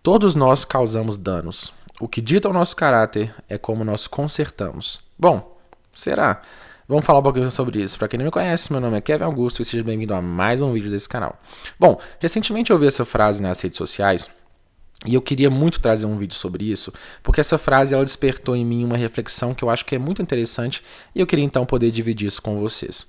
Todos nós causamos danos. O que dita o nosso caráter é como nós consertamos. Bom, será? Vamos falar um pouquinho sobre isso. Para quem não me conhece, meu nome é Kevin Augusto e seja bem-vindo a mais um vídeo desse canal. Bom, recentemente eu vi essa frase nas redes sociais e eu queria muito trazer um vídeo sobre isso, porque essa frase ela despertou em mim uma reflexão que eu acho que é muito interessante e eu queria então poder dividir isso com vocês.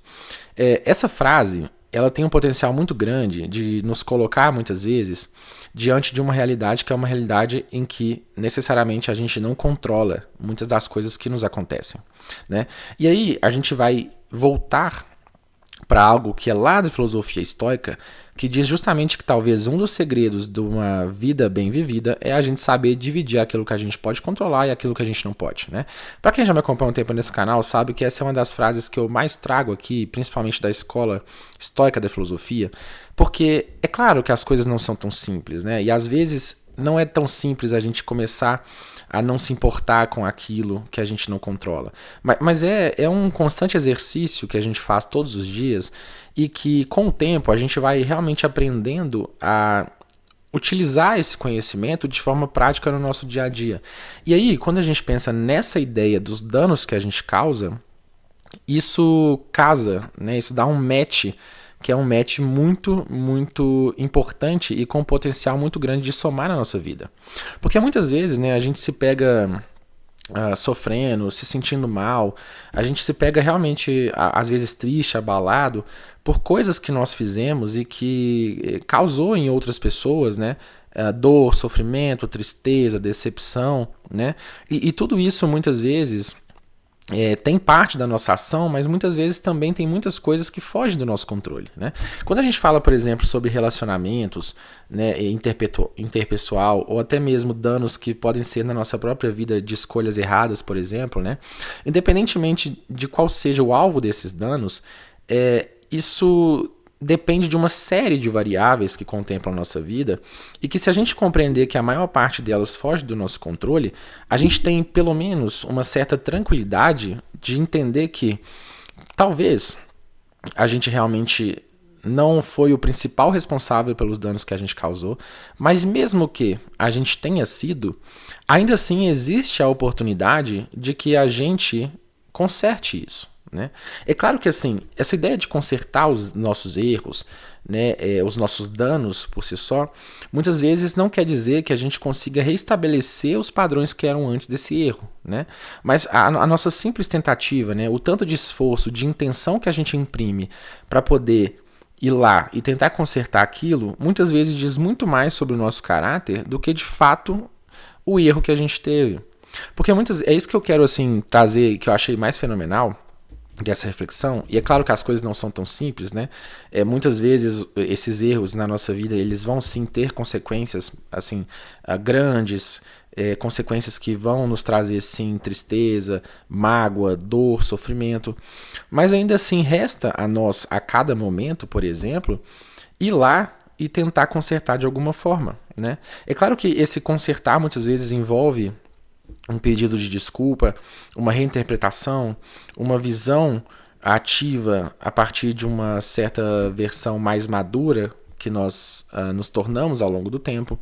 Essa frase ela tem um potencial muito grande de nos colocar muitas vezes diante de uma realidade que é uma realidade em que necessariamente a gente não controla muitas das coisas que nos acontecem, né? E aí a gente vai voltar para algo que é lá da filosofia estoica, que diz justamente que talvez um dos segredos de uma vida bem vivida é a gente saber dividir aquilo que a gente pode controlar e aquilo que a gente não pode, né? Para quem já me acompanha um tempo nesse canal, sabe que essa é uma das frases que eu mais trago aqui, principalmente da escola estoica da filosofia, porque é claro que as coisas não são tão simples, né? E às vezes não é tão simples a gente começar a não se importar com aquilo que a gente não controla. Mas é um constante exercício que a gente faz todos os dias e que, com o tempo, a gente vai realmente aprendendo a utilizar esse conhecimento de forma prática no nosso dia a dia. E aí, quando a gente pensa nessa ideia dos danos que a gente causa, isso casa, né? Isso dá um match, que é um match muito, muito importante e com um potencial muito grande de somar na nossa vida. Porque muitas vezes, né, a gente se pega sofrendo, se sentindo mal, a gente se pega realmente, às vezes, triste, abalado, por coisas que nós fizemos e que causou em outras pessoas, né, dor, sofrimento, tristeza, decepção, né, e tudo isso muitas vezes tem parte da nossa ação, mas muitas vezes também tem muitas coisas que fogem do nosso controle, né? Quando a gente fala, por exemplo, sobre relacionamentos, né, interpessoal, ou até mesmo danos que podem ser na nossa própria vida de escolhas erradas, por exemplo, né? Independentemente de qual seja o alvo desses danos, isso depende de uma série de variáveis que contemplam a nossa vida e que, se a gente compreender que a maior parte delas foge do nosso controle, a gente tem pelo menos uma certa tranquilidade de entender que talvez a gente realmente não foi o principal responsável pelos danos que a gente causou, mas mesmo que a gente tenha sido, ainda assim existe a oportunidade de que a gente conserte isso, né? É claro que assim, essa ideia de consertar os nossos erros, né, os nossos danos por si só, muitas vezes não quer dizer que a gente consiga restabelecer os padrões que eram antes desse erro, né? Mas a nossa simples tentativa, né, o tanto de esforço, de intenção que a gente imprime para poder ir lá e tentar consertar aquilo, muitas vezes diz muito mais sobre o nosso caráter do que de fato o erro que a gente teve. Porque é isso que eu quero assim trazer, que eu achei mais fenomenal dessa reflexão, e é claro que as coisas não são tão simples, né? Muitas vezes esses erros na nossa vida, eles vão sim ter consequências assim grandes, consequências que vão nos trazer sim tristeza, mágoa, dor, sofrimento, mas ainda assim resta a nós a cada momento, por exemplo, ir lá e tentar consertar de alguma forma, né? É claro que esse consertar muitas vezes envolve um pedido de desculpa, uma reinterpretação, uma visão ativa a partir de uma certa versão mais madura que nós nos tornamos ao longo do tempo.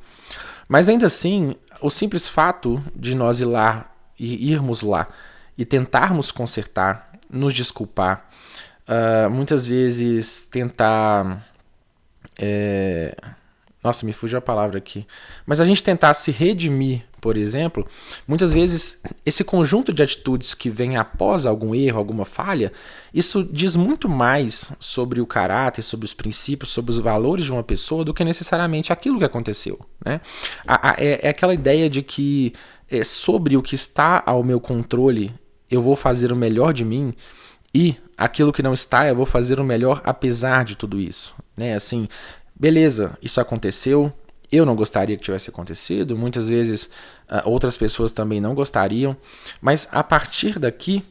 Mas ainda assim, o simples fato de nós irmos lá e tentarmos consertar, nos desculpar, muitas vezes tentar... Nossa, me fugiu a palavra aqui. Mas a gente tentar se redimir, por exemplo, muitas vezes esse conjunto de atitudes que vem após algum erro, alguma falha, isso diz muito mais sobre o caráter, sobre os princípios, sobre os valores de uma pessoa do que necessariamente aquilo que aconteceu, né? É aquela ideia de que sobre o que está ao meu controle eu vou fazer o melhor de mim e aquilo que não está eu vou fazer o melhor apesar de tudo isso, né? Assim, beleza, isso aconteceu, eu não gostaria que tivesse acontecido, muitas vezes outras pessoas também não gostariam, mas a partir daqui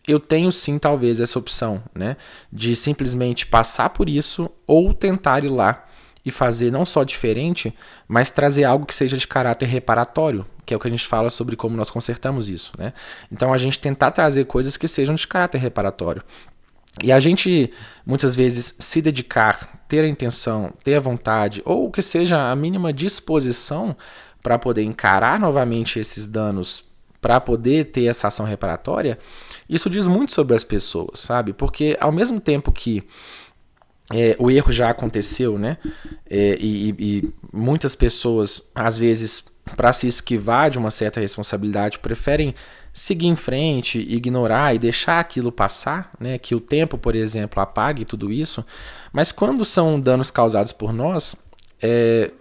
eu tenho sim talvez essa opção, né, de simplesmente passar por isso ou tentar ir lá e fazer não só diferente, mas trazer algo que seja de caráter reparatório, que é o que a gente fala sobre como nós consertamos isso, né? Então a gente tentar trazer coisas que sejam de caráter reparatório. E a gente, muitas vezes, se dedicar, ter a intenção, ter a vontade, ou que seja a mínima disposição para poder encarar novamente esses danos, para poder ter essa ação reparatória, isso diz muito sobre as pessoas, sabe? Porque ao mesmo tempo que o erro já aconteceu, né? E muitas pessoas, às vezes, para se esquivar de uma certa responsabilidade, preferem seguir em frente, ignorar e deixar aquilo passar, né? Que o tempo, por exemplo, apague tudo isso. Mas quando são danos causados por nós,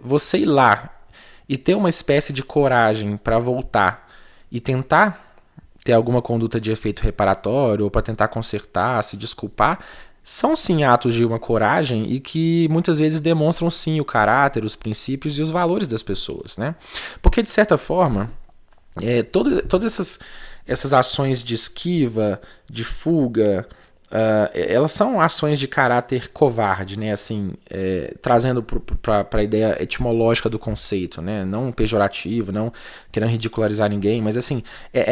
você ir lá e ter uma espécie de coragem para voltar e tentar ter alguma conduta de efeito reparatório ou para tentar consertar, se desculpar, são sim atos de uma coragem e que muitas vezes demonstram sim o caráter, os princípios e os valores das pessoas, né? Porque de certa forma, todas essas ações de esquiva, de fuga, elas são ações de caráter covarde, né? Assim, trazendo para a ideia etimológica do conceito, né? Não pejorativo, não querendo ridicularizar ninguém, mas assim,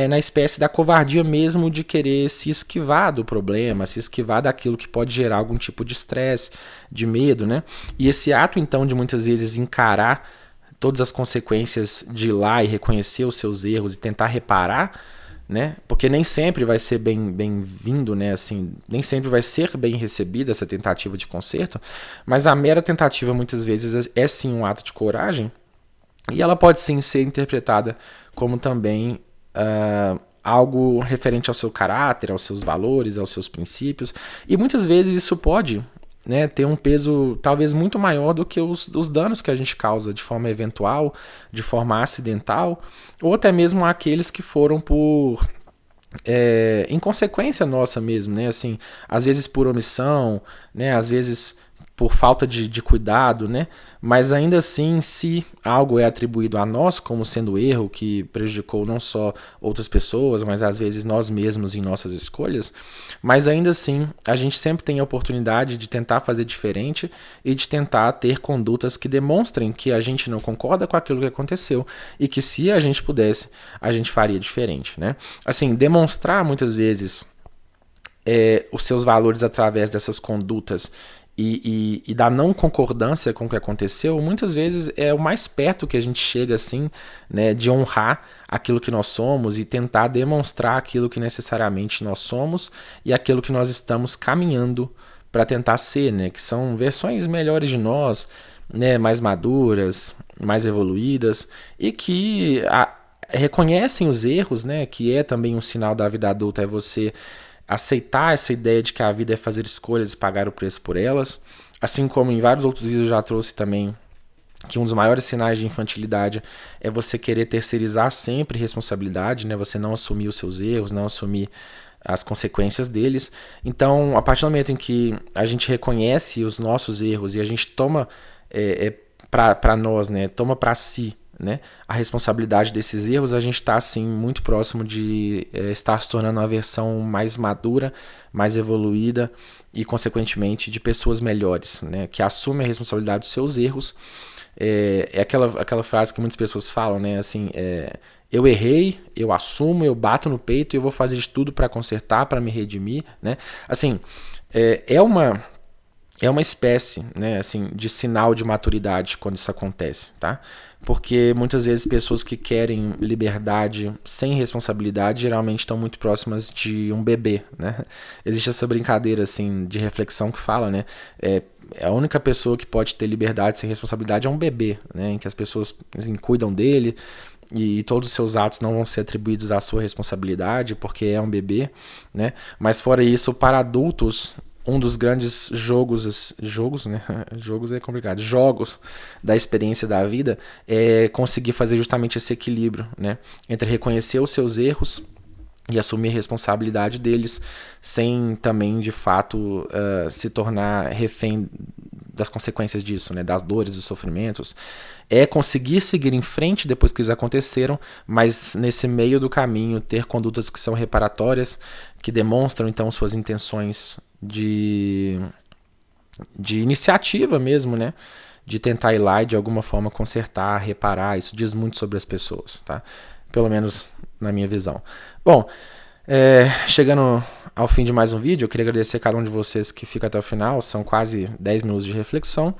na espécie da covardia mesmo de querer se esquivar do problema, se esquivar daquilo que pode gerar algum tipo de estresse, de medo, né? E esse ato, então, de muitas vezes encarar todas as consequências de ir lá e reconhecer os seus erros e tentar reparar, né? Porque nem sempre vai ser bem-vindo, né? Assim, nem sempre vai ser bem recebida essa tentativa de conserto, mas a mera tentativa muitas vezes é sim um ato de coragem e ela pode sim ser interpretada como também algo referente ao seu caráter, aos seus valores, aos seus princípios, e muitas vezes isso pode, né, ter um peso talvez muito maior do que os danos que a gente causa de forma eventual, de forma acidental, ou até mesmo aqueles que foram por inconsequência nossa mesmo, né? Assim, às vezes por omissão, né? Às vezes por falta de cuidado, né? Mas ainda assim, se algo é atribuído a nós como sendo erro que prejudicou não só outras pessoas, mas às vezes nós mesmos em nossas escolhas, mas ainda assim a gente sempre tem a oportunidade de tentar fazer diferente e de tentar ter condutas que demonstrem que a gente não concorda com aquilo que aconteceu e que se a gente pudesse, a gente faria diferente, né? Assim, demonstrar muitas vezes os seus valores através dessas condutas e da não concordância com o que aconteceu, muitas vezes é o mais perto que a gente chega assim, né, de honrar aquilo que nós somos e tentar demonstrar aquilo que necessariamente nós somos e aquilo que nós estamos caminhando para tentar ser, né, que são versões melhores de nós, né, mais maduras, mais evoluídas e que reconhecem os erros, né, que é também um sinal da vida adulta, é você aceitar essa ideia de que a vida é fazer escolhas e pagar o preço por elas, assim como em vários outros vídeos eu já trouxe também que um dos maiores sinais de infantilidade é você querer terceirizar sempre responsabilidade, né? Você não assumir os seus erros, não assumir as consequências deles. Então, a partir do momento em que a gente reconhece os nossos erros e a gente toma para nós, né? Toma para si, né, a responsabilidade desses erros, a gente está assim muito próximo de estar se tornando uma versão mais madura, mais evoluída e consequentemente de pessoas melhores, né, que assumem a responsabilidade dos seus erros. É aquela frase que muitas pessoas falam, né, assim, eu errei, eu assumo, eu bato no peito e eu vou fazer de tudo para consertar, para me redimir, né? Assim, é uma espécie, né, assim, de sinal de maturidade quando isso acontece, tá? Porque muitas vezes pessoas que querem liberdade sem responsabilidade geralmente estão muito próximas de um bebê, né? Existe essa brincadeira assim de reflexão que fala, né? A única pessoa que pode ter liberdade sem responsabilidade é um bebê, né? Em que as pessoas assim, cuidam dele e todos os seus atos não vão ser atribuídos à sua responsabilidade porque é um bebê, né? Mas fora isso, para adultos um dos grandes jogos, né? Jogos é complicado. Jogos da experiência da vida é conseguir fazer justamente esse equilíbrio, né? Entre reconhecer os seus erros e assumir a responsabilidade deles, sem também, de fato, se tornar refém das consequências disso, né? Das dores, dos sofrimentos. É conseguir seguir em frente depois que eles aconteceram, mas nesse meio do caminho ter condutas que são reparatórias, que demonstram então suas intenções de iniciativa mesmo, né? De tentar ir lá e de alguma forma consertar, reparar. Isso diz muito sobre as pessoas, tá? Pelo menos na minha visão. Bom, Chegando ao fim de mais um vídeo, eu queria agradecer a cada um de vocês que fica até o final, são quase 10 minutos de reflexão.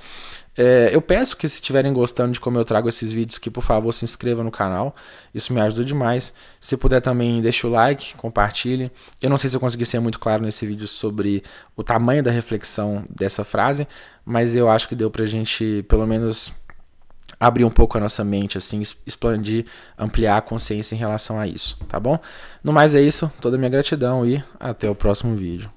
Eu peço que, se estiverem gostando de como eu trago esses vídeos, que por favor se inscrevam no canal, isso me ajuda demais. Se puder também, deixa o like, compartilhe. Eu não sei se eu consegui ser muito claro nesse vídeo sobre o tamanho da reflexão dessa frase, mas eu acho que deu pra gente, pelo menos, abrir um pouco a nossa mente, assim, expandir, ampliar a consciência em relação a isso, tá bom? No mais é isso, toda a minha gratidão e até o próximo vídeo.